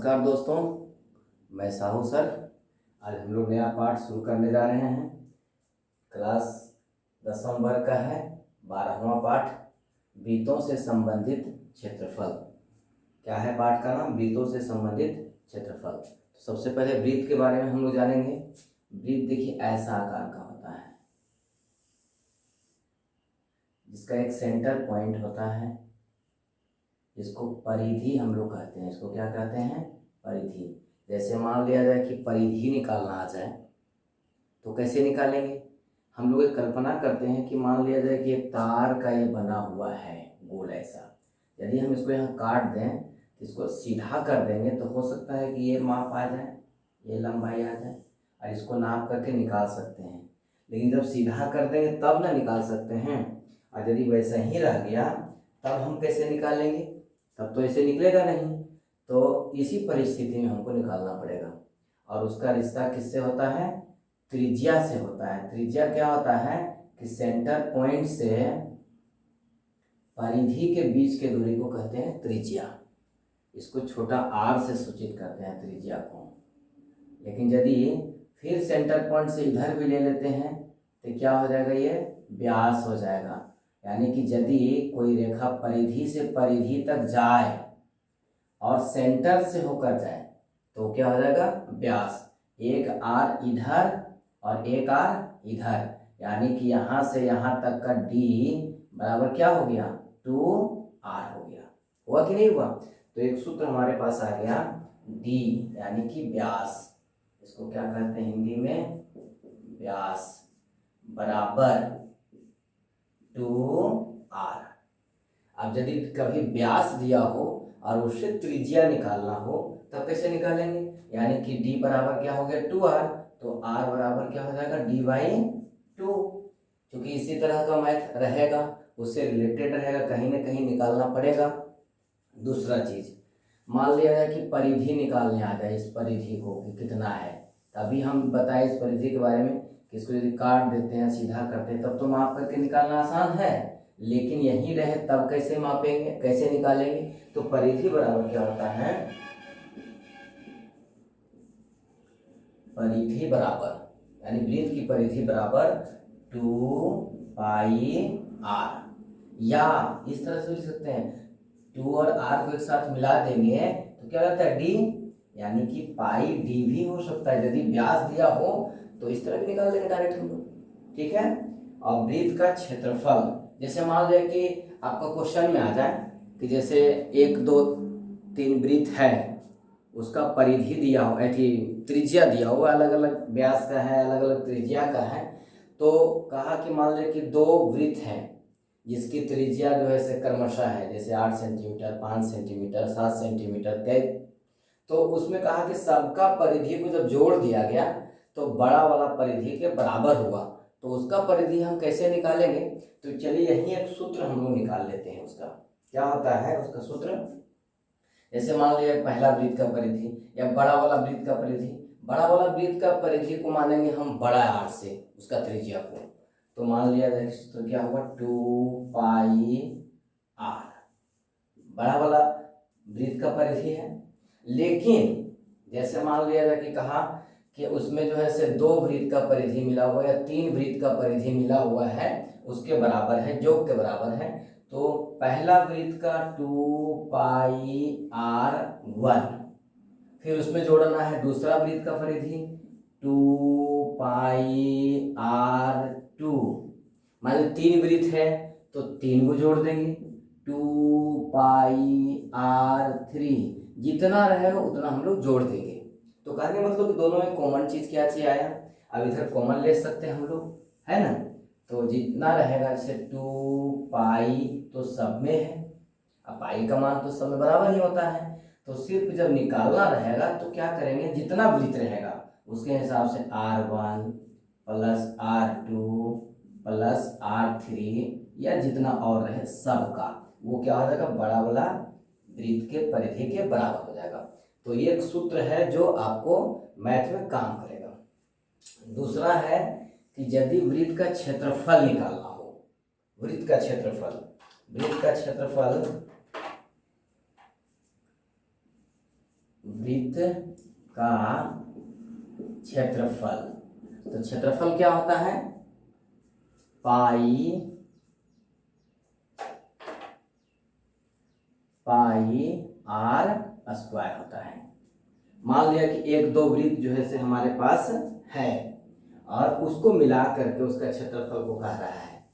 नमस्कार दोस्तों, मैं साहू सर। आज हम लोग नया पाठ शुरू करने जा रहे हैं। क्लास 10वीं वर्ग का है 12वां पाठ, वृत्तों से संबंधित क्षेत्रफल। क्या है पाठ का नाम? वृत्तों से संबंधित क्षेत्रफल। तो सबसे पहले वृत्त के बारे में हम लोग जानेंगे। वृत्त देखिए ऐसा आकार का होता है जिसका एक सेंटर पॉइंट होता है, इसको परिधि हम लोग कहते हैं। इसको क्या कहते हैं? परिधि। जैसे मान लिया जाए कि परिधि निकालना आ जाए तो कैसे निकालेंगे? हम लोग एक कल्पना करते हैं कि मान लिया जाए कि एक तार का ये बना हुआ है गोल ऐसा। यदि हम इसको यहाँ काट दें तो इसको सीधा कर देंगे तो हो सकता है कि ये माप आ जाए, ये लंबाई आ जाए और इसको नाप करके निकाल सकते हैं। लेकिन जब सीधा कर देंगे तब ना निकाल सकते हैं, और यदि वैसा ही रह गया तब हम कैसे निकालेंगे? तब तो ऐसे निकलेगा नहीं। तो इसी परिस्थिति में हमको निकालना पड़ेगा, और उसका रिश्ता किससे होता है? त्रिज्या से होता है। त्रिज्या क्या होता है कि सेंटर पॉइंट से परिधि के बीच के दूरी को कहते हैं त्रिज्या। इसको छोटा r से सूचित करते हैं त्रिज्या को। लेकिन यदि फिर सेंटर पॉइंट से इधर भी ले लेते हैं तो क्या हो जाएगा? ये व्यास हो जाएगा। यानी कि यदि कोई रेखा परिधि से परिधि तक जाए और सेंटर से होकर जाए तो क्या हो जाएगा? व्यास। एक r इधर और एक r इधर, यानी कि यहाँ से यहाँ तक का d बराबर क्या हो गया? 2r हो गया। हुआ कि नहीं हुआ? तो एक सूत्र हमारे पास आ गया d, यानी कि व्यास। इसको क्या कहते हैं हिंदी में? व्यास बराबर 2r। अब यदि कभी व्यास दिया हो और उससे त्रिज्या निकालना हो तब कैसे निकालेंगे? यानी कि d बराबर क्या हो गया? 2r, तो r बराबर क्या हो जाएगा? d/2। क्योंकि इसी तरह का मैथ रहेगा, उससे रिलेटेड रहेगा, कहीं ना कहीं निकालना पड़ेगा। दूसरा चीज, मान लिया जाए कि परिधि निकालने आ जाए, इस परिधि को कि कितना है। तभी हम बताएं इस परिधि के बारे में कि इसको यदि काट देते हैं, सीधा करते हैं, तब तो माप करके निकालना आसान है। लेकिन यही रहे तब कैसे मापेंगे, कैसे निकालेंगे? तो परिधि बराबर क्या होता है? परिधि बराबर, यानी वृत्त की परिधि बराबर 2πr, या इस तरह से लिख सकते हैं 2 और r को एक साथ मिला देंगे तो क्या रहता है? d, यानी कि पाई d भी हो सकता है। यदि व्यास दिया हो तो इस तरह भी निकाल देंगे डायरेक्ट हम लोग। ठीक है। और वृत्त का क्षेत्रफल, जैसे मान लीजिए कि आपका क्वेश्चन में आ जाए कि जैसे 1 2 3 वृत्त है, उसका परिधि दिया हो, ऐसी त्रिज्या दिया हो, अलग अलग व्यास का है, अलग अलग त्रिज्या का है। तो कहा कि मान लीजिए कि 2 वृत्त हैं जिसकी त्रिज्या जो है से क्रमशः है, जैसे 8 सेंटीमीटर, 5 सेंटीमीटर, 7 सेंटीमीटर कई। तो उसमें कहा कि सबका परिधि को जब जोड़ दिया गया तो बड़ा वाला परिधि के बराबर हुआ। तो उसका परिधि हम कैसे निकालेंगे? तो चलिए यही एक सूत्र हम लोग निकाल लेते हैं। उसका क्या होता है? उसका सूत्र, जैसे मान लिया पहला वृत्त का परिधि या बड़ा वाला वृत्त का परिधि। बड़ा वाला वृत्त का परिधि को मानेंगे हम बड़ा r से, उसका त्रिज्या को। तो मान लिया जाए सूत्र क्या होगा? 2πr, बड़ा वाला वृत्त का परिधि है। लेकिन जैसे मान लिया जाए कि कहा कि उसमें जो है से 2 वृत्त का परिधि मिला हुआ या 3 वृत्त का परिधि मिला हुआ है, उसके बराबर है, योग के बराबर है। तो पहला वृत्त का 2πr1, फिर उसमें जोड़ना है दूसरा वृत्त का परिधि 2πr2। मान लो 3 वृत्त है तो 3 को जोड़ देंगे 2πr3, जितना रहेगा उतना हम लोग जोड़ देंगे। तो कहने मतलब कि दोनों में कॉमन चीज क्या चीज आया? अब इधर कॉमन ले सकते हैं हम लोग, है ना? तो जितना रहेगा, जैसे 2π तो सब में है, अब पाई का मान तो सब में बराबर ही होता है। तो सिर्फ जब निकालना रहेगा तो क्या करेंगे? जितना वृत्त रहेगा उसके हिसाब से r1 plus r2 plus r3 या जितना और रहे सबका, वो क्या हो जाएगा? बड़ा वाला वृत्त के परिधि के बराबर हो जाएगा। तो ये एक सूत्र है जो आपको मैथ में काम करेगा। दूसरा है कि यदि वृत्त का क्षेत्रफल निकालना हो, वृत्त का क्षेत्रफल, वृत्त का क्षेत्रफल। तो क्षेत्रफल क्या होता है, पाई आर स्क्वायर होता है। मान लिया कि एक दो वृत्त जो है से हमारे पास है और उसको मिला करके उसका क्षेत्रफल को कह रहा है,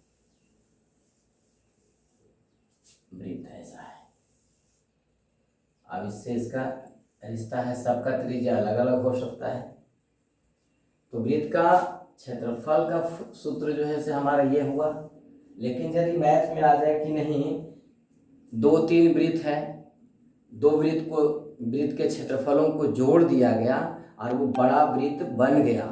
वृत्त ऐसा है। अब इससे इसका रिश्ता है, सबका त्रिज्या अलग अलग हो सकता है। तो वृत्त का क्षेत्रफल का सूत्र जो है से हमारा ये हुआ। लेकिन यदि मैथ में आ जाए कि नहीं, दो तीन वृत्त है, दो वृत्त के क्षेत्रफलों को जोड़ दिया गया और वो बड़ा वृत्त बन गया,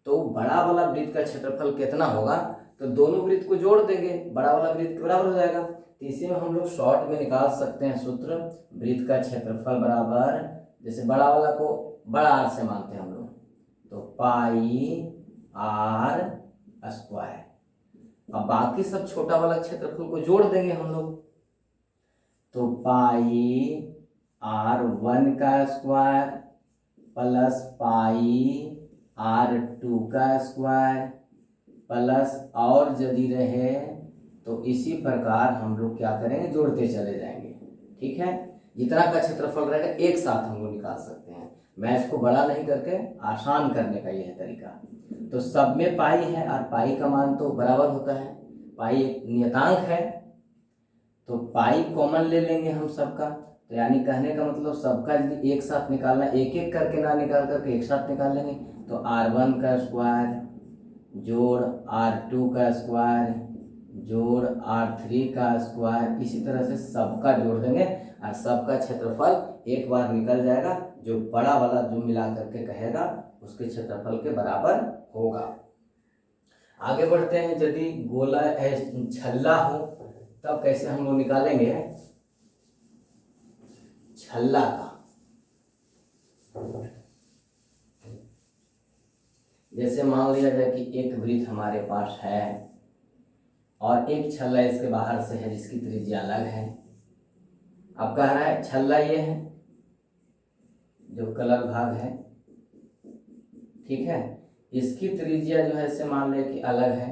तो बड़ा वाला वृत्त का क्षेत्रफल कितना होगा, तो दोनों वृत्त को जोड़ देंगे, बड़ा वाला वृत्त के बराबर हो जाएगा। तो इसी में हम लोग शॉर्ट में निकाल सकते हैं सूत्र, वृत्त का क्षेत्रफल बराबर, जैसे बड़ा वाला को बड़ा आर से मानते हैं हम लोग, तो पाई आर स्क्वायर। अब बाकी सब छोटा वाला क्षेत्रफल को जोड़ देंगे हम लोग, तो पाई R1 का स्क्वायर प्लस पाई R2 का स्क्वायर प्लस, और यदि रहे तो इसी प्रकार हम लोग क्या करेंगे, जोड़ते चले जाएंगे। ठीक है, जितना का क्षेत्रफल रहेगा एक साथ हम लोग निकाल सकते हैं। मैं इसको बड़ा नहीं करके आसान करने का यह तरीका। तो सब में पाई है और पाई का मान तो बराबर होता है, पाई एक नियतांक है, तो पाई कॉमन ले लेंगे हम सबका। तो यानी कहने का मतलब सबका यदि एक साथ निकालना, एक एक करके ना निकाल करके एक साथ निकाल लेंगे, तो R1 का स्क्वायर जोड़ R2 का स्क्वायर जोड़ R3 का स्क्वायर, इसी तरह से सबका जोड़ देंगे और सबका क्षेत्रफल एक बार निकल जाएगा, जो बड़ा वाला जो मिला करके कहेगा उसके क्षेत्रफल के बराबर होगा। आगे बढ़ते हैं, यदि गोला छल्ला हो तब कैसे हम लोग निकालेंगे छल्ला का। जैसे मान लिया जाए कि एक वृत्त हमारे पास है और एक छल्ला इसके बाहर से है जिसकी त्रिज्या अलग है। अब कह रहा है छल्ला ये है जो कलर भाग है, ठीक है, इसकी त्रिज्या जो है से मान ले कि अलग है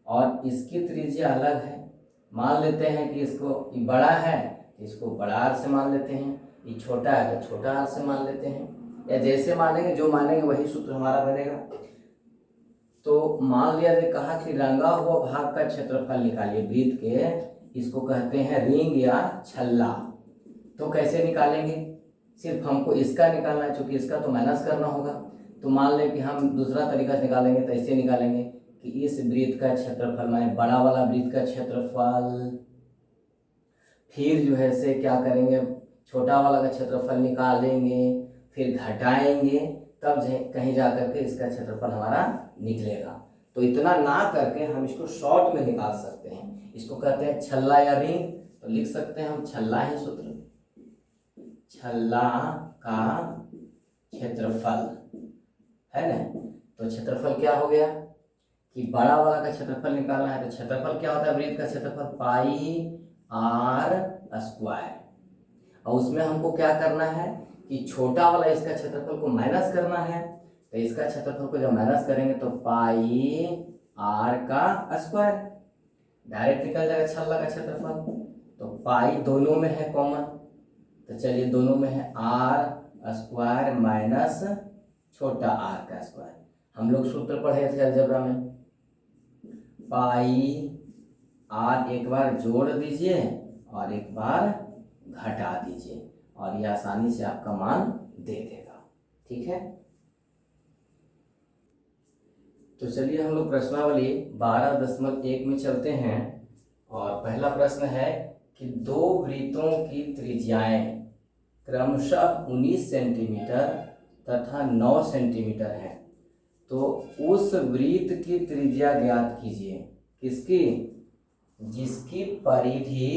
और इसकी त्रिज्या अलग है। मान लेते हैं कि इसको बड़ा है, इसको बड़ा आर से मान लेते हैं, ये छोटा है तो छोटा आर से मान लेते हैं, या जैसे मानेंगे, जो मानेंगे वही सूत्र हमारा बनेगा। तो मान लिया जाए कहा कि रंगा हुआ भाग का क्षेत्रफल निकालिए वृत्त के, इसको कहते हैं रिंग या छल्ला। तो कैसे निकालेंगे, सिर्फ हमको इसका निकालना है, चूंकि इसका तो माइनस करना होगा। तो मान लें कि हम दूसरा तरीका निकालेंगे, तो ऐसे निकालेंगे कि इस वृत्त का क्षेत्रफल माने बड़ा वाला वृत्त का क्षेत्रफल, फिर जो है से क्या करेंगे, छोटा वाला का क्षेत्रफल निकालेंगे, फिर घटाएंगे, तब कहीं जा करके इसका क्षेत्रफल हमारा निकलेगा। तो इतना ना करके हम इसको शॉर्ट में निकाल सकते हैं, इसको कहते हैं छल्ला या रिंग। तो लिख सकते हैं हम छल्ला ही सूत्र, छल्ला का क्षेत्रफल है ना। तो क्षेत्रफल क्या हो गया कि बड़ा वाला का क्षेत्रफल निकालना है, तो क्षेत्रफल क्या होता है वृत्त का क्षेत्रफल, पाई आर स्क्वायर। और उसमें हमको क्या करना है कि छोटा वाला इसका क्षेत्रफल को माइनस करना है, तो इसका क्षेत्रफल को जब माइनस करेंगे तो पाई आर का स्क्वायर डायरेक्ट निकल जाएगा छल्ला का क्षेत्रफल। तो पाई दोनों में है कॉमन, तो चलिए दोनों में है आर स्क्वायर माइनस छोटा आर का स्क्वायर। हम लोग सूत्र पढ़े थे अलजेब्रा में, पाई आर एक बार जोड़ दीजिए और एक बार घटा दीजिए और ये आसानी से आपका मान दे देगा। ठीक है, तो चलिए हम लोग प्रश्नावली 12.1 में चलते हैं। और पहला प्रश्न है कि दो वृत्तों की त्रिज्याएं क्रमशः 19 सेंटीमीटर तथा 9 सेंटीमीटर है, तो उस वृत्त की त्रिज्या ज्ञात कीजिए। किसकी, जिसकी परिधि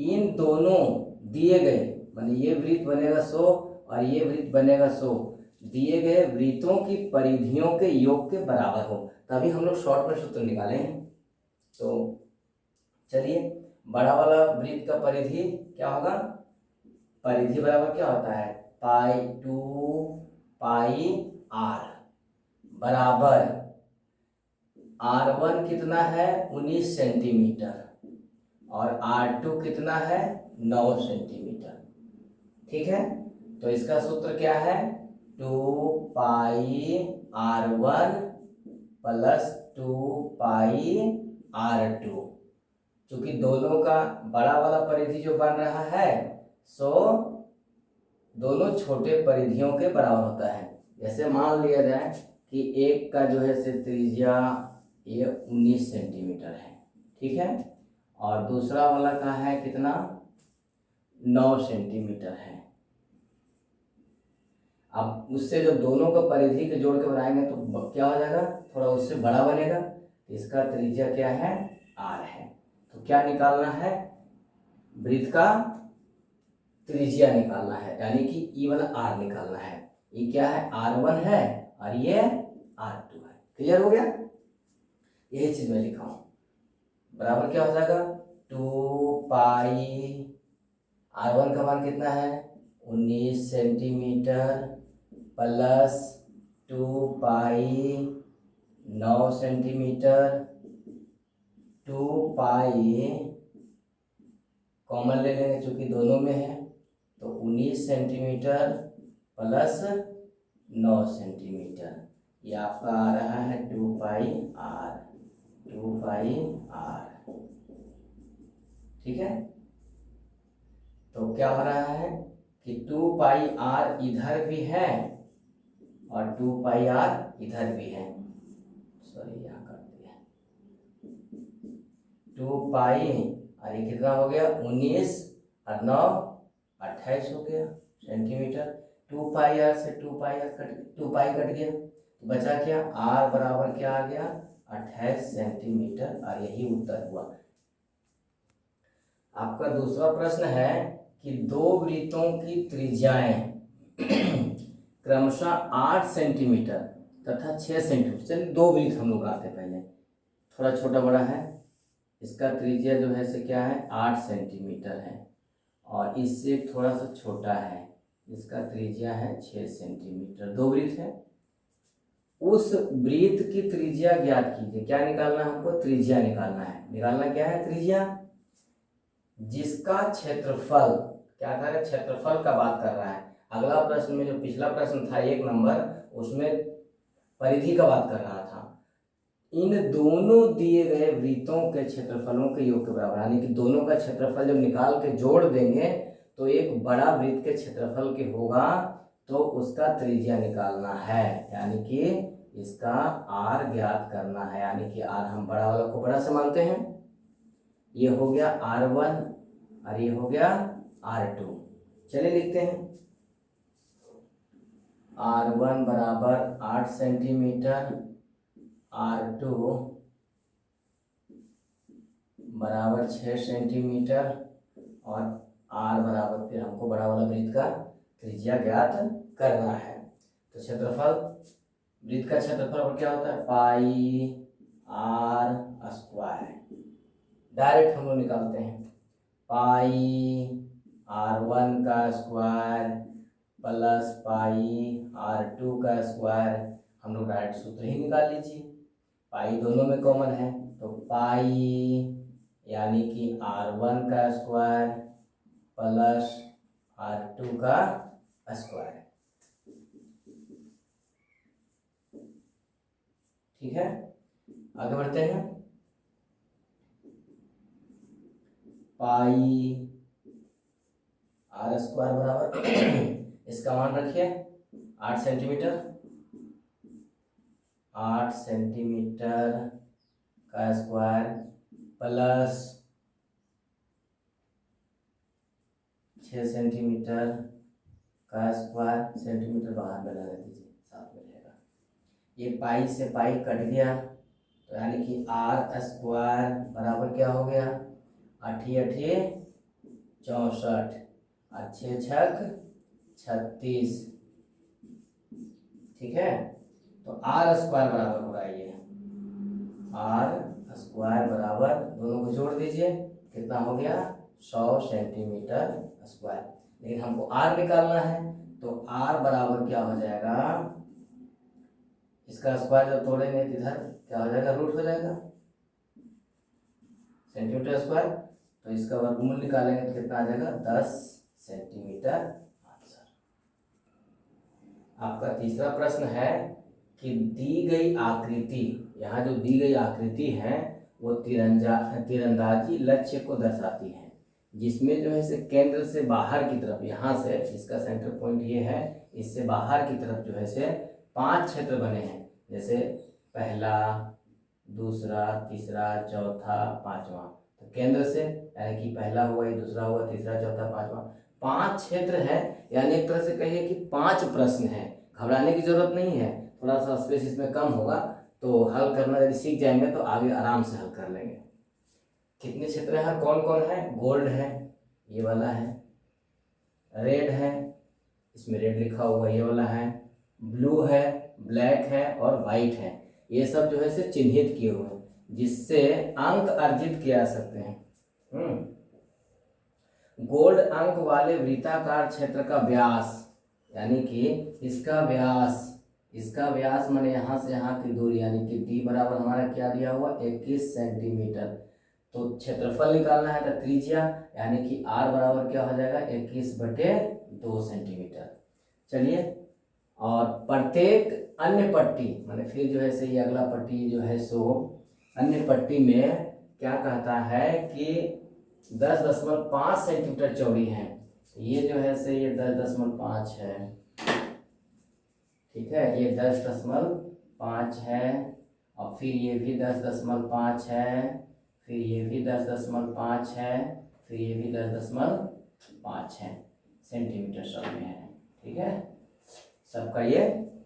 इन दोनों दिए गए, माने ये वृत्त बनेगा 100 और ये वृत्त बनेगा 100, दिए गए वृत्तों की परिधियों के योग के बराबर हो। तभी हम लोग शॉर्ट में सूत्र निकालेंगे। तो चलिए, बड़ा वाला वृत्त का परिधि क्या होगा, परिधि बराबर क्या होता है, पाई आर बराबर R1 कितना है 19 सेंटीमीटर और R2 कितना है 9 सेंटीमीटर। ठीक है, तो इसका सूत्र क्या है 2πr1 प्लस 2πr2। चूंकि दोनों का बड़ा वाला परिधि जो बन रहा है सो दोनों छोटे परिधियों के बराबर होता है। जैसे मान लिया जाए कि एक का जो है से त्रिज्या ये 19 सेंटीमीटर है, ठीक है, और दूसरा वाला का है कितना 9 सेंटीमीटर है। अब उससे जो दोनों का परिधि के जोड़ के बनाएंगे तो क्या हो जाएगा, थोड़ा उससे बड़ा बनेगा। इसका त्रिज्या क्या है r है। तो क्या निकालना है, वृत्त का त्रिज्या निकालना है, यानी कि E1 R निकालना है। ये क्या है R1 है और ये R2 है। क्लियर हो गया, यही चीज मैं लिखा हूं। बराबर क्या हो जाएगा 2π R1 का मान कितना है 19 सेंटीमीटर प्लस 2π 9 सेंटीमीटर, 2π कॉमन ले लेंगे चूंकि दोनों में है, तो 19 सेंटीमीटर प्लस 9 सेंटीमीटर, ये आपका आ रहा है 2πr। ठीक है, तो क्या हो रहा है कि 2πr इधर भी है और 2πr इधर भी है। सॉरी यहाँ कर दिया 2π और ये कितना हो गया 19 और 9 28 हो गया सेंटीमीटर। 2πr से 2π कट गया तो बचा क्या r बराबर क्या आ गया 28 सेंटीमीटर, और यही उत्तर हुआ। आपका दूसरा प्रश्न है कि दो वृत्तों की त्रिज्याएं क्रमशः 8 सेंटीमीटर तथा 6 सेंटीमीटर। चलिए दो वृत्त हम लोग बनाते हैं, पहले थोड़ा छोटा बड़ा है। इसका त्रिज्या जो है से क्या है 8 सेंटीमीटर है और इससे थोड़ा सा छोटा है, इसका त्रिज्या है 6 सेंटीमीटर। दो वृत्त है, उस वृत्त की त्रिज्या ज्ञात कीजिए। क्या निकालना है हमको, त्रिज्या निकालना है। निकालना क्या है त्रिज्या, जिसका क्षेत्रफल, क्या कर रहा है क्षेत्रफल का बात कर रहा है। अगला प्रश्न में जो पिछला प्रश्न था 1 नंबर, उसमें परिधि का बात कर रहा था। इन दोनों दिए गए वृत्तों के क्षेत्रफलों के योग के बराबर, यानी कि दोनों का क्षेत्रफल जब निकाल के जोड़ देंगे तो एक बड़ा वृत्त के क्षेत्रफल के होगा, तो उसका त्रिज्या निकालना है, यानी कि इसका r ज्ञात करना है। यानी कि r हम बड़ा वाला को बड़ा से मानते हैं। ये हो गया R1 और ये हो गया R2। चलिए लिखते हैं R1 बराबर 8 सेंटीमीटर, R2 बराबर 6 सेंटीमीटर और R बराबर फिर हमको बड़ा वाला वृत्त का त्रिज्या ज्ञात करना है। तो क्षेत्रफल, वृत्त का क्षेत्रफल क्या होता है पाई r स्क्वायर। डायरेक्ट हम लोग निकालते हैं पाई R1 का स्क्वायर प्लस पाई R2 का स्क्वायर। हम लोग डायरेक्ट सूत्र ही निकाल लीजिए, पाई दोनों में कॉमन है, तो पाई यानी कि R1 का स्क्वायर प्लस R2 का स्क्वायर। ठीक है, आगे बढ़ते हैं। पाई R स्क्वायर बराबर इसका मान रखिए 8 सेंटीमीटर, 8 सेंटीमीटर का स्क्वायर प्लस 6 सेंटीमीटर का स्क्वायर। सेंटीमीटर बाहर में लगा दीजिए, साथ में रहेगा। ये पाई से पाई कट गया, तो यानी कि r स्क्वायर बराबर क्या हो गया 8 64 और 6 छक 36। ठीक है, तो r स्क्वायर बराबर होगा ये r स्क्वायर बराबर, दोनों को जोड़ दीजिए कितना हो गया 100 सेंटीमीटर स्क्वायर। लेकिन हमको आर निकालना है, तो आर बराबर क्या हो जाएगा, इसका स्क्वायर जब तोड़ेंगे तो इधर क्या हो जाएगा, रूट हो जाएगा सेंटीमीटर स्क्वायर। तो इसका वर्गमूल निकालेंगे तो कितना आ जाएगा, 10 सेंटीमीटर आंसर। आपका तीसरा प्रश्न है कि दी गई आकृति, यहाँ जो दी गई आकृति है वो तीरंदाजी लक्ष्य को दर्शाती है, जिसमें जो है से केंद्र से बाहर की तरफ, यहाँ से इसका सेंटर पॉइंट ये है, इससे बाहर की तरफ जो है से 5 क्षेत्र बने हैं, जैसे पहला, दूसरा, तीसरा, चौथा, पांचवा। तो केंद्र से यानी कि पहला हुआ, ये दूसरा हुआ, तीसरा, चौथा, पांचवा, 5 क्षेत्र है, यानी एक तरह से कहिए कि 5 प्रश्न है। घबराने की जरूरत नहीं है, थोड़ा सा स्पेस इसमें कम होगा, तो हल करना यदि सीख जाएंगे तो आगे आराम से हल कर लेंगे। कितने क्षेत्र हैं, कौन कौन है, गोल्ड है, ये वाला है, रेड है, इसमें रेड लिखा हुआ ये वाला है, ब्लू है, ब्लैक है और वाइट है। ये सब जो है से चिन्हित किए हुए हैं, जिससे अंक अर्जित किए जा सकते हैं। गोल्ड अंक वाले वृत्ताकार क्षेत्र का व्यास, यानी कि इसका व्यास माने यहाँ से यहाँ की दूरी, यानी कि डी बराबर हमारा क्या दिया हुआ, 21 सेंटीमीटर। तो क्षेत्रफल निकालना है तो त्रिज्या, यानी कि आर बराबर क्या हो जाएगा, 21/2 सेंटीमीटर। चलिए, और प्रत्येक अन्य पट्टी माने फिर जो है से ये अगला पट्टी जो है सो अन्य पट्टी में क्या कहता है कि 10.5 सेंटीमीटर चौड़ी है। ये जो है से ये 10.5 है, ठीक है, ये 10.5 है, और फिर ये भी 10.5 है, फिर ये भी 10.5 है, फिर ये भी 10.5 है सेंटीमीटर सब में है, ठीक है। सबका ये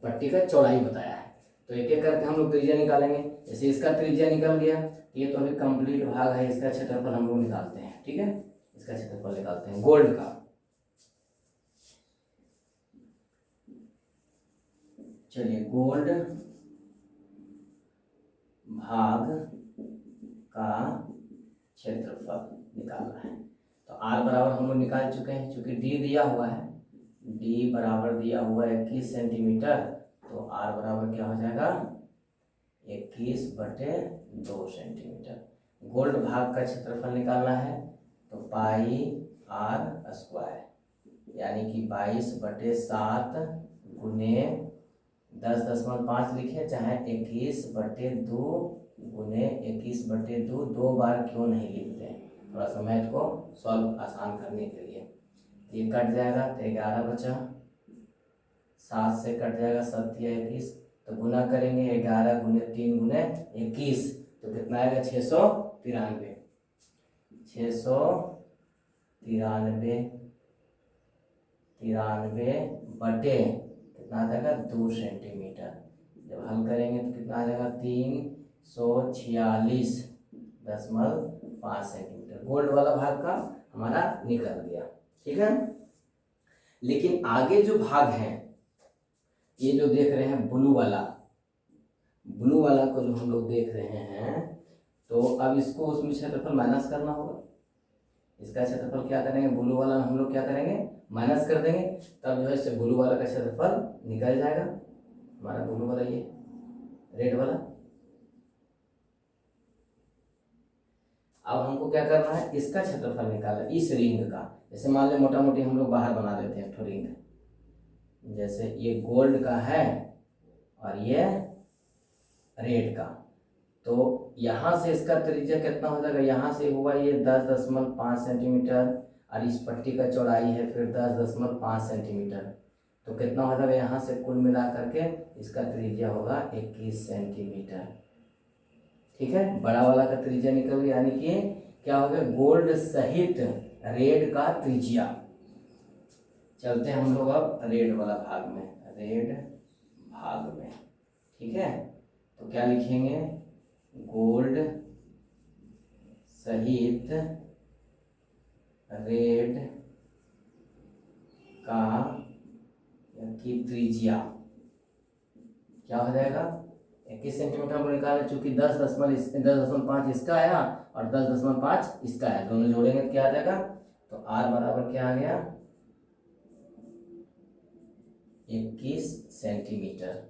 पट्टी का चौड़ाई बताया है। तो एक एक करके हम लोग त्रिज्या निकालेंगे। जैसे इसका त्रिज्या निकल गया, ये तो अभी कंप्लीट भाग है, इसका क्षेत्रफल हम लोग निकालते हैं, ठीक है। इसका क्षेत्रफल निकालते हैं गोल्ड का। चलिए, गोल्ड भाग का क्षेत्रफल निकालना है। तो आर बराबर हम लोग निकाल चुके हैं, चूंकि डी दिया हुआ है, डी बराबर दिया हुआ है 21 सेंटीमीटर, तो आर बराबर क्या हो जाएगा, 21/2 सेंटीमीटर। गोल्ड भाग का क्षेत्रफल निकालना है, तो पाई आर स्क्वायर, यानी कि 22/7 गुने 10.5 लिखे, चाहे 21/2 गुने 21/2, 2 बार क्यों नहीं लिखते हैं, थोड़ा सा मैथ को सॉल्व आसान करने के लिए। ये कट जाएगा तो 11 बचा, 7 से कट जाएगा 7 या 21, तो गुना करेंगे 11 गुने 3 गुने 21, तो कितना आएगा, 693। 693 बटे कितना आ जाएगा, 2 सेंटीमीटर। जब हल करेंगे तो कितना आ जाएगा, 346.5 सेंटीमीटर। गोल्ड वाला भाग का हमारा निकल गया, ठीक है। लेकिन आगे जो भाग है, ये जो देख रहे हैं ब्लू वाला को जो हम लोग देख रहे हैं, तो अब इसको उसमें क्षेत्रफल माइनस करना होगा। इसका क्षेत्रफल क्या करेंगे, ब्लू वाला हम लोग क्या करेंगे, माइनस कर देंगे, तब जो है इससे ब्लू वाला का क्षेत्रफल निकल जाएगा। हमारा ब्लू वाला ये रेड वाला। अब हमको क्या करना है, इसका क्षेत्रफल निकालना, इस रिंग का। जैसे मान लो मोटा मोटी हम लोग बाहर बना देते हैं रिंग, जैसे ये गोल्ड का है और ये रेड का, तो यहाँ से इसका त्रिज्या कितना हो जाएगा, यहाँ से हुआ ये 10.5 सेंटीमीटर, और इस पट्टी का चौड़ाई है फिर 10.5 सेंटीमीटर, तो कितना हो जाएगा, यहाँ से कुल मिला करके इसका त्रिज्या होगा 21 सेंटीमीटर, ठीक है। बड़ा वाला का त्रिज्या निकल गया, यानी कि क्या हो गया, गोल्ड सहित रेड का त्रिज्या। चलते हैं हम लोग अब रेड वाला भाग में, ठीक है। तो क्या लिखेंगे, गोल्ड सहित रेड का की त्रिज्या क्या हो जाएगा, 21 सेंटीमीटर हमको निकाले, चूंकि 10.5 इसका आया और 10.5 इसका है, दोनों जोड़ेंगे तो क्या आ जाएगा, तो आर बराबर क्या आ गया, 21 सेंटीमीटर।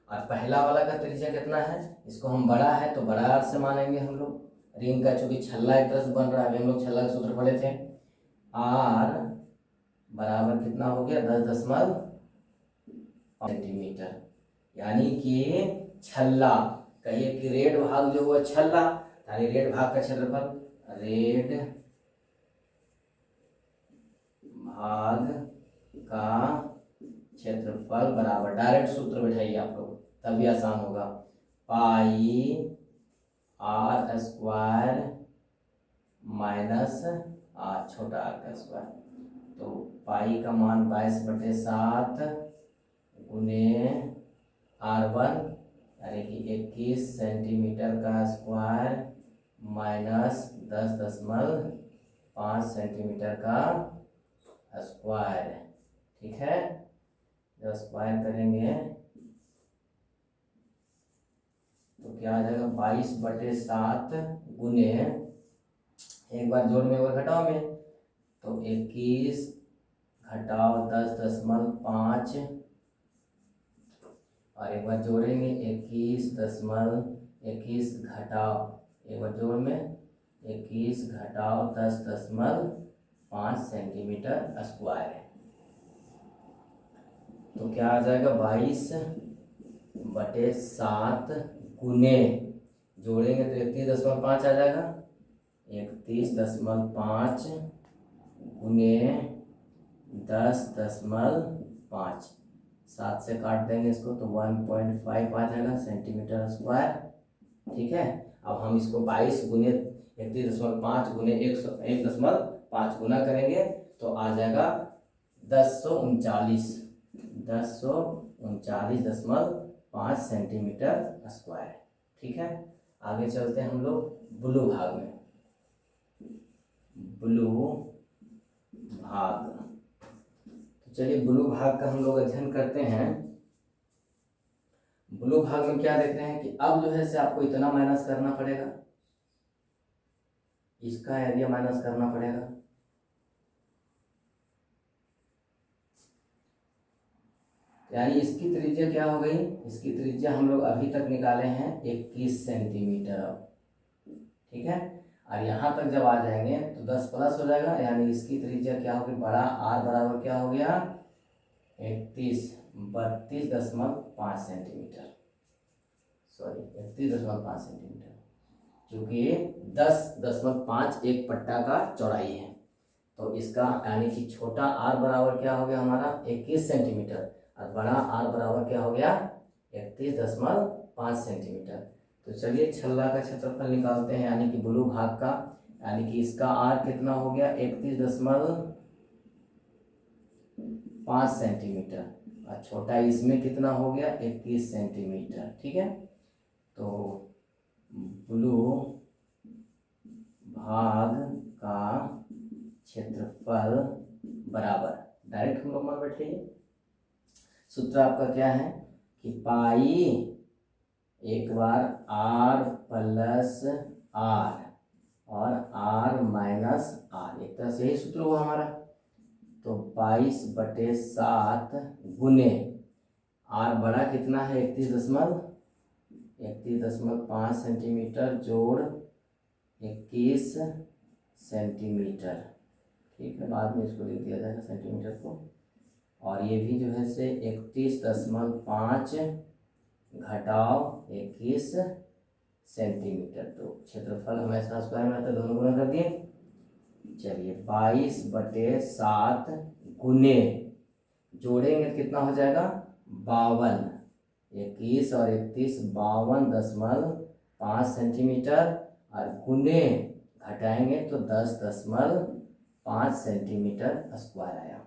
और पहला वाला का त्रिज्या कितना है, इसको हम बड़ा है तो बड़ा आर से मानेंगे हम लोग। रिंग का चूंकि छल्ला एक तरह से बन रहा है, अभी हम लोग छल्ला का सूत्र पढ़े थे। आर बराबर कितना हो गया 10.5 सेंटीमीटर। यानी कि छल्ला, कहिए कि रेड भाग जो हुआ छल्ला, यानी रेड भाग का क्षेत्रफल, रेड भाग का क्षेत्रफल बराबर, डायरेक्ट सूत्र बैठाइए आप लोग तभी आसान होगा, पाई आर स्क्वायर माइनस आर छोटा आर का स्क्वायर। तो पाई का मान 22/7 गुने R1 यानी कि 21 सेंटीमीटर का स्क्वायर माइनस 10.5 सेंटीमीटर का स्क्वायर। ठीक है, जब स्क्वायर करेंगे तो क्या आ जाएगा 22/7 गुने, एक बार जोड़ में और घटाओ में, तो 21 घटाओ 10.5 और एक बार जोड़ेंगे 21 घटाओ, एक बार जोड़ में 21 घटाओ 10.5 सेंटीमीटर स्क्वायर है। तो क्या आ जाएगा 22/7 गुने, जोड़ेंगे तो 31.5 आ जाएगा, 31.5 गुने 10.5, 7 से काट देंगे इसको तो 1.5 आ जाएगा सेंटीमीटर स्क्वायर। ठीक है, अब हम इसको 22 गुने 31.5 गुने 1.5 गुना करेंगे तो आ जाएगा 1039.5 सेंटीमीटर स्क्वायर। ठीक है, आगे चलते हैं हम लोग ब्लू भाग में। ब्लू भाग, तो चलिए ब्लू भाग का हम लोग अध्ययन करते हैं। ब्लू भाग में क्या देखते हैं कि अब जो है से आपको इतना माइनस करना पड़ेगा, इसका एरिया माइनस करना पड़ेगा, यानी इसकी त्रिज्या क्या हो गई, इसकी त्रिज्या हम लोग अभी तक निकाले हैं 21 सेंटीमीटर। ठीक है, और यहाँ तक जब आ जाएंगे तो 10 प्लस हो जाएगा, यानी इसकी त्रिज्या क्या होगी, बड़ा आर बराबर क्या हो गया 32.5 सेंटीमीटर, सॉरी 31.5 सेंटीमीटर, क्योंकि 10.5 एक पट्टा का चौड़ाई है। तो इसका यानी कि छोटा आर बराबर क्या हो गया हमारा 21 सेंटीमीटर और बड़ा आर बराबर क्या हो गया 31.5 सेंटीमीटर। तो चलिए छल्ला का क्षेत्रफल निकालते हैं, यानी कि ब्लू भाग का, यानी कि इसका आर कितना हो गया 31.5 सेंटीमीटर और छोटा इसमें कितना हो गया 21 सेंटीमीटर। ठीक है, तो ब्लू भाग का क्षेत्रफल बराबर, डायरेक्ट हम लोग मान बैठिए, सूत्र आपका क्या है कि पाई एक बार आर प्लस आर और आर माइनस आर, एक तरह से यही सूत्र हुआ हमारा। तो 22/7 गुने आर बड़ा कितना है 31.5 सेंटीमीटर जोड़ 21 सेंटीमीटर। ठीक है, बाद में इसको लिख दिया जाएगा सेंटीमीटर को, और ये भी जो है से 31.5 घटाओ 21 सेंटीमीटर। तो क्षेत्रफल हमेशा स्क्वायर में आता है, दोनों गुना कर दिए। चलिए 22/7 गुने, जोड़ेंगे कितना हो जाएगा 52, 21 और 31 52.5 सेंटीमीटर और गुने घटाएंगे तो 10.5 सेंटीमीटर स्क्वायर आया।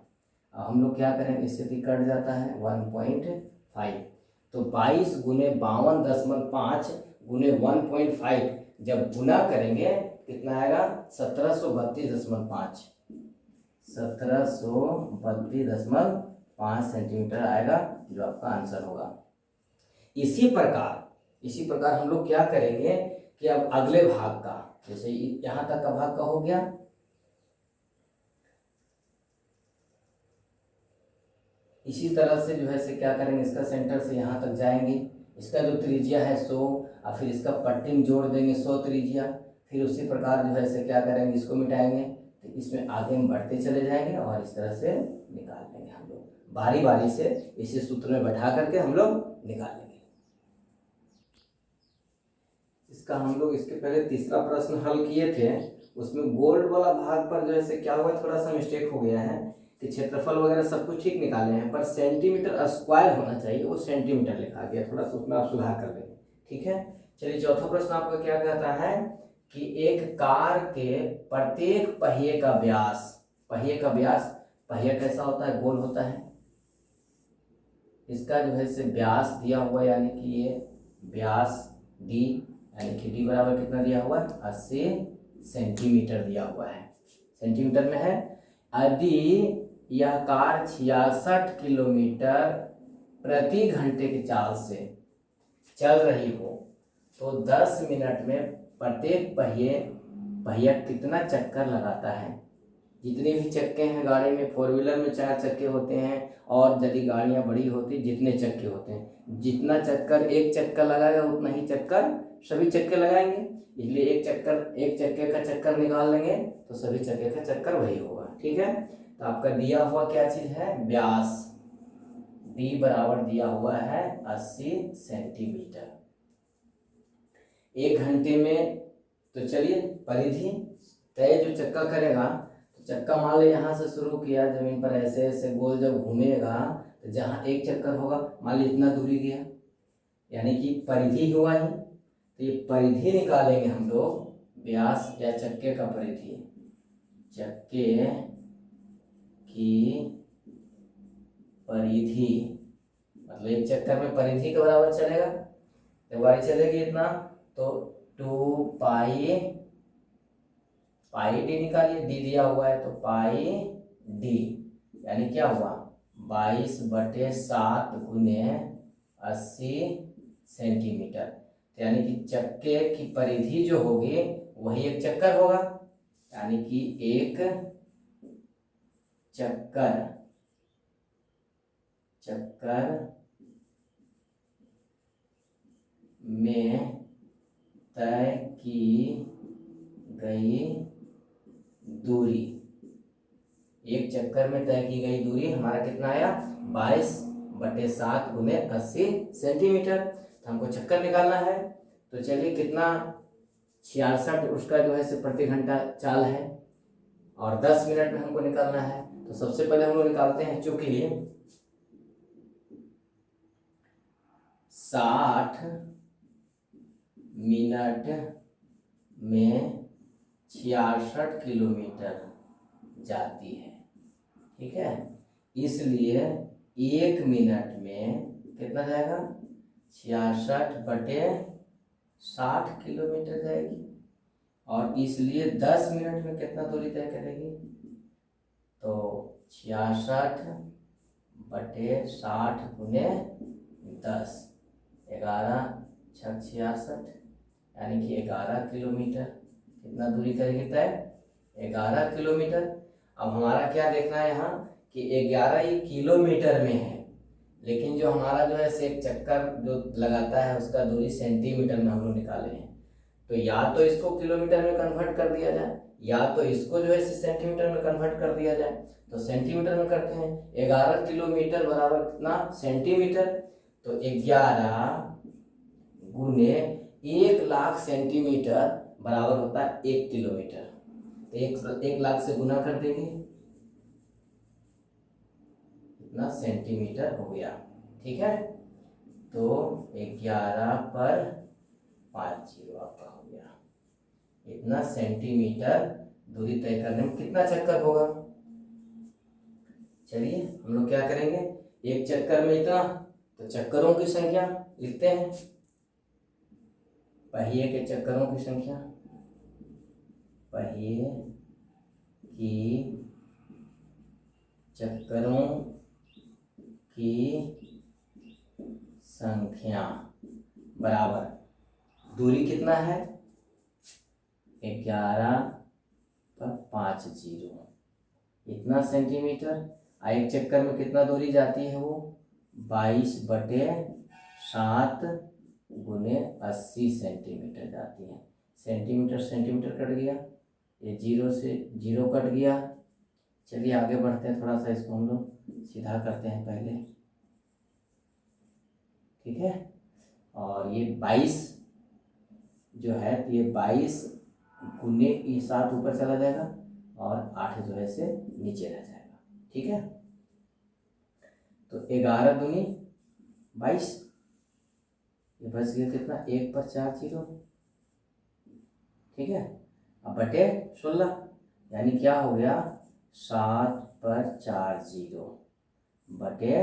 अब हम लोग क्या करेंगे, इससे भी कट जाता है 1.5, तो 22 गुने 52.5 गुने 1.5 जब गुना करेंगे कितना आएगा 1732.5, 1732.5 सेंटीमीटर आएगा, जो आपका आंसर होगा। इसी प्रकार हम लोग क्या करेंगे कि अब अगले भाग का, जैसे यहाँ तक का भाग का हो गया, इसी तरह से जो है से क्या करेंगे, इसका सेंटर से यहाँ तक जाएंगे, इसका जो त्रिज्या है 100 और फिर इसका पट्टी में जोड़ देंगे 100 त्रिज्या। फिर उसी प्रकार जो है से क्या करेंगे, इसको मिटाएंगे तो इसमें आगे हम बढ़ते चले जाएंगे और इस तरह से निकाल लेंगे हम लोग बारी बारी से, इसे सूत्र में बैठा करके हम लोग निकाल लेंगे। इसका हम लोग इसके पहले तीसरा प्रश्न हल किए थे, उसमें गोल्ड वाला भाग पर जो है क्या हुआ, थोड़ा सा मिस्टेक हो गया है कि क्षेत्रफल वगैरह सब कुछ ठीक निकाले हैं पर सेंटीमीटर स्क्वायर होना चाहिए, वो सेंटीमीटर लिखा गया, थोड़ा सा उसमें आप सुधार कर लेंगे। ठीक है, चलिए चौथा प्रश्न आपका क्या कहता है कि एक कार के प्रत्येक पहिए का व्यास, पहिया कैसा होता है, गोल होता है, इसका जो है से व्यास दिया हुआ यानी कि ये व्यास डी, यानी कि डी बराबर कितना दिया हुआ है, 80 सेंटीमीटर दिया हुआ है, सेंटीमीटर में है। यदि यह कार 66 किलोमीटर प्रति घंटे की चाल से चल रही हो तो 10 मिनट में प्रत्येक पहिया कितना चक्कर लगाता है। जितने भी चक्के हैं गाड़ी में, 4 व्हीलर में 4 चक्के होते हैं और यदि गाड़ियाँ बड़ी होती जितने चक्के होते हैं, जितना चक्कर एक चक्का लगाएगा उतना ही चक्कर सभी चक्के लगाएंगे, इसलिए एक चक्के का चक्कर निकाल लेंगे तो सभी चक्के का चक्कर वही होगा। ठीक है, तो आपका दिया हुआ क्या चीज़ है, व्यास, डी बराबर दिया हुआ है 80 सेंटीमीटर। 1 घंटे में, तो चलिए परिधि तय जो चक्का करेगा, तो चक्का मान लो यहाँ से शुरू किया जमीन पर ऐसे ऐसे गोल, जब घूमेगा तो जहाँ एक चक्कर होगा मान ली इतना दूरी गया, यानी कि परिधि हुआ ही, तो ये परिधि निकालेंगे हम लोग, व्यास या चक्के का परिधि, चक्के की परिधि मतलब एक चक्कर में परिधि के बराबर चलेगा, जब गाड़ी चलेगी इतना तो 2 पाई डी निकालिए, डी दिया हुआ है तो पाई डी, यानी क्या हुआ 22/7 गुने 80 सेंटीमीटर, यानी कि चक्के की परिधि जो होगी वही एक चक्कर होगा, यानी कि एक चक्कर में तय की गई दूरी, एक चक्कर में तय की गई दूरी हमारा कितना आया, 22/7 गुने 80 सेंटीमीटर। तो हमको चक्कर निकालना है, तो चलिए कितना 66 उसका जो है से प्रति घंटा चाल है और 10 मिनट में हमको निकालना है। तो सबसे पहले हम लोग निकालते हैं, चूंकि 60 मिनट में 66 किलोमीटर जाती है। ठीक है, इसलिए 1 मिनट में कितना जाएगा, 66/60 किलोमीटर जाएगी, और इसलिए 10 मिनट में कितना दूरी तय करेगी, तो 66/60 गुने 10, 11×6 = 66, यानी कि 11 किलोमीटर कितना दूरी करेगी तय, 11 किलोमीटर। अब हमारा क्या देखना है यहाँ कि 11 ही किलोमीटर में है, लेकिन जो हमारा जो है से एक चक्कर जो लगाता है उसका दूरी सेंटीमीटर में हम लोग निकाले हैं, तो या तो इसको किलोमीटर में कन्वर्ट कर दिया जाए या तो इसको जो है सेंटीमीटर में कन्वर्ट कर दिया जाए। तो सेंटीमीटर में करते हैं, 11 किलोमीटर बराबर कितना सेंटीमीटर, तो 11 गुने 1,00,000 सेंटीमीटर बराबर होता है 1 किलोमीटर, तो 1 लाख से गुना कर देंगे, इतना सेंटीमीटर हो गया। ठीक है, तो 11/50 आपका हो गया, इतना सेंटीमीटर दूरी तय करने में कितना चक्कर होगा। चलिए हम लोग क्या करेंगे, एक चक्कर में इतना, तो चक्करों की संख्या लिखते हैं, पहिए के चक्करों की संख्या, पहिए की चक्करों की संख्या बराबर दूरी कितना है, 11/50 इतना सेंटीमीटर, एक चक्कर में कितना दूरी जाती है वो 22/7 गुने 80 सेंटीमीटर जाती है। सेंटीमीटर सेंटीमीटर कट गया, ये 0 से 0 कट गया। चलिए आगे बढ़ते हैं, थोड़ा सा इसको हम लोग सीधा करते हैं पहले, ठीक है। और ये 22 जो है, तो ये 22 गुने ये 7 ऊपर चला जाएगा और 8 जो है से नीचे रह जाएगा, ठीक है। तो 11 दूनी 22, ये बच गया कितना 1 पर 4 0, ठीक है। अब बटे 16, यानी क्या हो गया 7 पर 4 0 बटे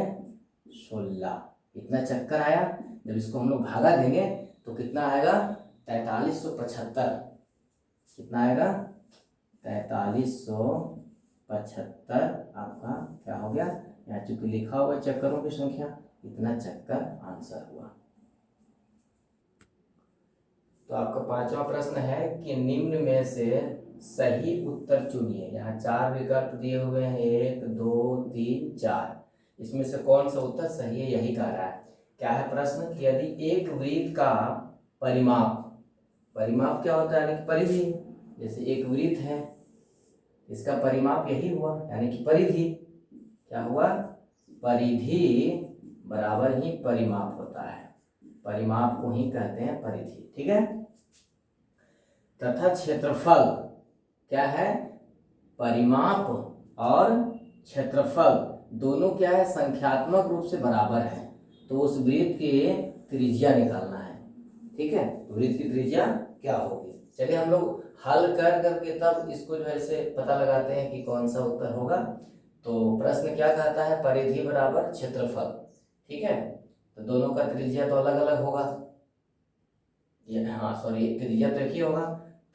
16। इतना चक्कर आया। जब इसको हम लोग भागा देंगे तो कितना आएगा 4375। कितना आएगा 4375 आपका क्या हो गया, यहाँ चूंकि लिखा हुआ चक्करों की संख्या, इतना चक्कर आंसर हुआ। तो आपका 5वां प्रश्न है कि निम्न में से सही उत्तर चुनिए। यहाँ 4 विकल्प दिए हुए हैं, 1 2 3 4। इसमें से कौन सा उत्तर सही है, यही कह रहा है। क्या है प्रश्न कि यदि एक वृत्त का परिमाप, परिमाप क्या होता है यानी कि परिधि, जैसे एक वृत्त है इसका परिमाप यही हुआ यानी कि परिधि, क्या हुआ परिधि बराबर ही परिमाप होता है, परिमाप को ही कहते हैं परिधि, ठीक है। तथा क्षेत्रफल क्या है, परिमाप और क्षेत्रफल दोनों क्या है संख्यात्मक रूप से बराबर है। तो उस वृत्त की त्रिज्या निकालना है, ठीक है। तो वृत्त की त्रिज्या क्या होगी, चलिए हम लोग हल कर करके तब इसको जो है से पता लगाते हैं कि कौन सा उत्तर होगा। तो प्रश्न क्या कहता है, परिधि बराबर क्षेत्रफल, ठीक है। तो दोनों का त्रिज्या तो अलग अलग होगा, ये हाँ सॉरी त्रिज्या तो एक ही होगा।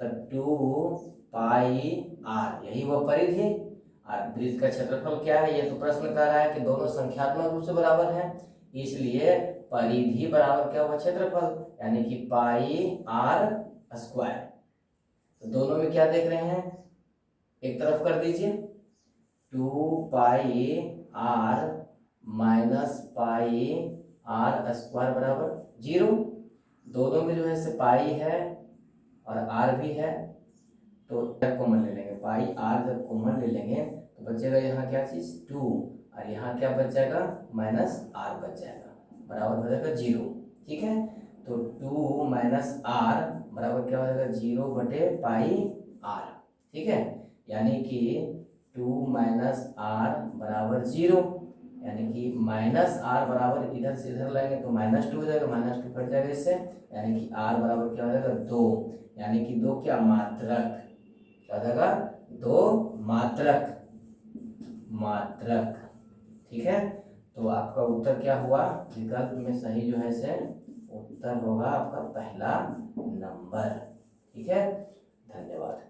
तो 2πr यही वो परिधि, और वृत्त का क्षेत्रफल क्या है, ये तो प्रश्न कह रहा है कि दोनों संख्यात्मक रूप से बराबर है, इसलिए परिधि बराबर क्या होगा क्षेत्रफल, यानी कि πr²। तो दोनों में क्या देख रहे हैं, एक तरफ कर दीजिए 2πr माइनस πr² बराबर 0। दोनों में जो है से पाई है और आर भी है, तो कॉमन ले लेंगे, पाई आर जब कॉमन ले लेंगे तो बचेगा यहाँ क्या चीज 2, और यहाँ क्या बच जाएगा माइनस आर बच जाएगा, बराबर हो जाएगा 0, ठीक है। तो 2 माइनस आर बराबर क्या हो जाएगा 0 बटे पाई आर, ठीक है। यानी कि 2 माइनस आर बराबर 0, यानी कि माइनस आर बराबर इधर से इधर लाएंगे तो -2 हो जाएगा, -2 कट जाएगा इससे, यानी कि आर बराबर क्या हो जाएगा 2, यानी कि 2 क्या मात्रक, क्या हो जाएगा 2 मात्रक, मात्रक, ठीक है। तो आपका उत्तर क्या हुआ, विकल्प में सही जो है से उत्तर होगा आपका पहला नंबर, ठीक है। धन्यवाद।